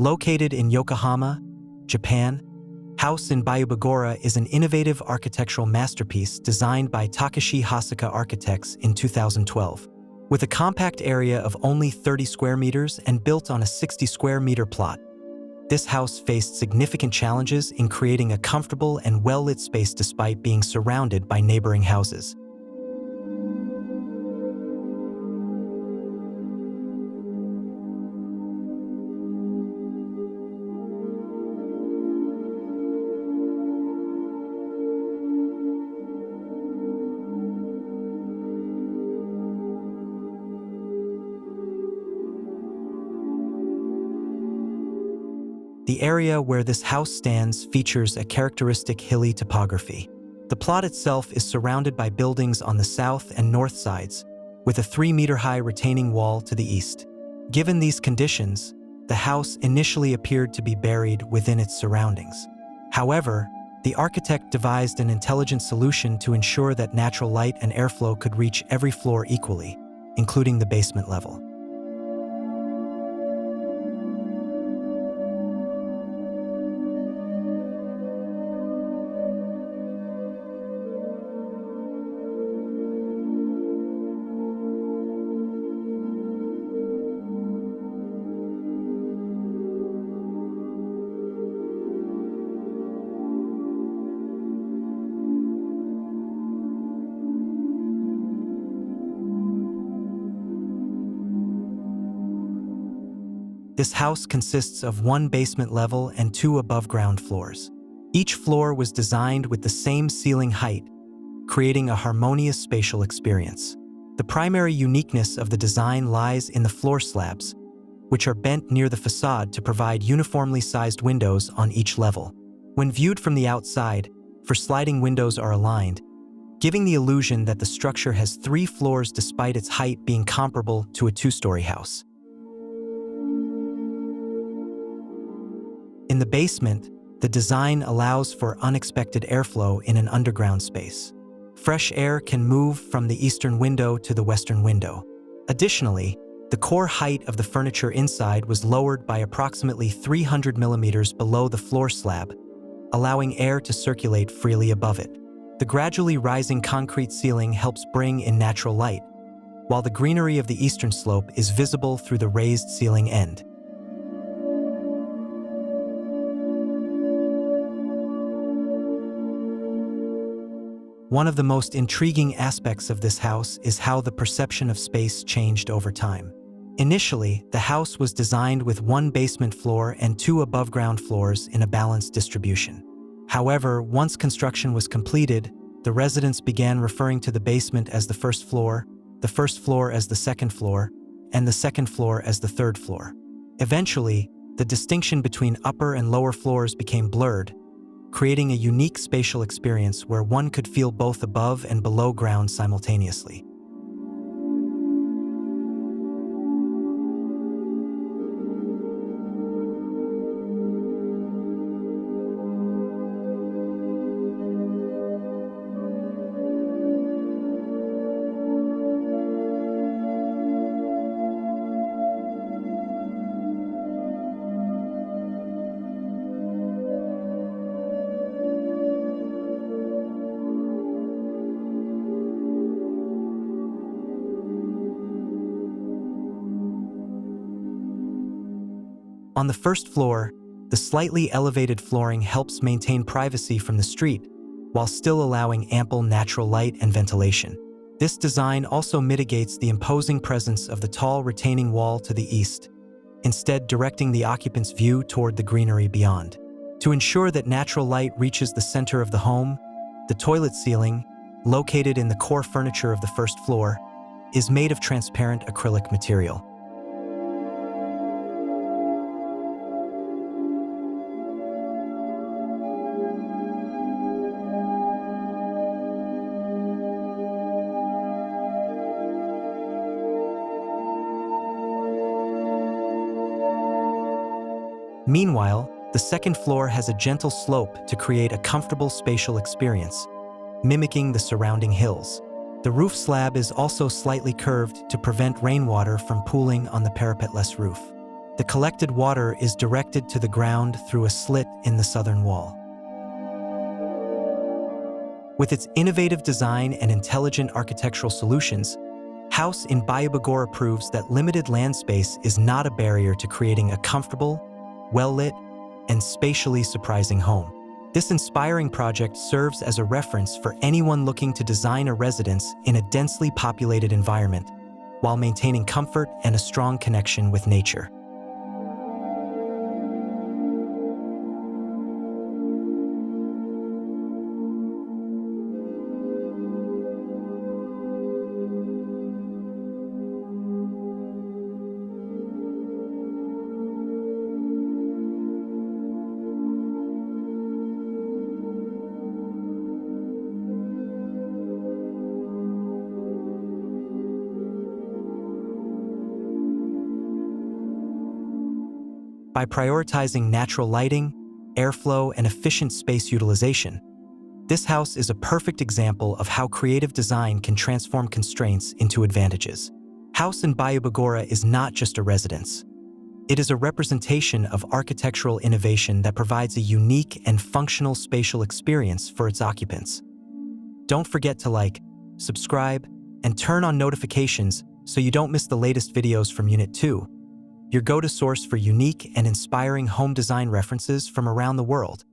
Located in Yokohama, Japan, House in Byoubugaura is an innovative architectural masterpiece designed by Takeshi Hosaka Architects in 2012. With a compact area of only 30 square meters and built on a 60 square meter plot, this house faced significant challenges in creating a comfortable and well-lit space despite being surrounded by neighboring houses. The area where this house stands features a characteristic hilly topography. The plot itself is surrounded by buildings on the south and north sides, with a 3-meter-high retaining wall to the east. Given these conditions, the house initially appeared to be buried within its surroundings. However, the architect devised an intelligent solution to ensure that natural light and airflow could reach every floor equally, including the basement level. This house consists of 1 basement level and 2 above-ground floors. Each floor was designed with the same ceiling height, creating a harmonious spatial experience. The primary uniqueness of the design lies in the floor slabs, which are bent near the facade to provide uniformly sized windows on each level. When viewed from the outside, sliding windows are aligned, giving the illusion that the structure has 3 floors despite its height being comparable to a 2-story house. In the basement, the design allows for unexpected airflow in an underground space. Fresh air can move from the eastern window to the western window. Additionally, the core height of the furniture inside was lowered by approximately 300 millimeters below the floor slab, allowing air to circulate freely above it. The gradually rising concrete ceiling helps bring in natural light, while the greenery of the eastern slope is visible through the raised ceiling end. One of the most intriguing aspects of this house is how the perception of space changed over time. Initially, the house was designed with 1 basement floor and 2 above-ground floors in a balanced distribution. However, once construction was completed, the residents began referring to the basement as the first floor as the second floor, and the second floor as the third floor. Eventually, the distinction between upper and lower floors became blurred, creating a unique spatial experience where one could feel both above and below ground simultaneously. On the first floor, the slightly elevated flooring helps maintain privacy from the street, while still allowing ample natural light and ventilation. This design also mitigates the imposing presence of the tall retaining wall to the east, instead directing the occupant's view toward the greenery beyond. To ensure that natural light reaches the center of the home, the toilet ceiling, located in the core furniture of the first floor, is made of transparent acrylic material. Meanwhile, the second floor has a gentle slope to create a comfortable spatial experience, mimicking the surrounding hills. The roof slab is also slightly curved to prevent rainwater from pooling on the parapetless roof. The collected water is directed to the ground through a slit in the southern wall. With its innovative design and intelligent architectural solutions, House in Byoubugaura proves that limited land space is not a barrier to creating a comfortable, well-lit, and spatially surprising home. This inspiring project serves as a reference for anyone looking to design a residence in a densely populated environment while maintaining comfort and a strong connection with nature. By prioritizing natural lighting, airflow, and efficient space utilization, this house is a perfect example of how creative design can transform constraints into advantages. House in Byoubugaura is not just a residence. It is a representation of architectural innovation that provides a unique and functional spatial experience for its occupants. Don't forget to like, subscribe, and turn on notifications so you don't miss the latest videos from Unit 2, your go-to source for unique and inspiring home design references from around the world.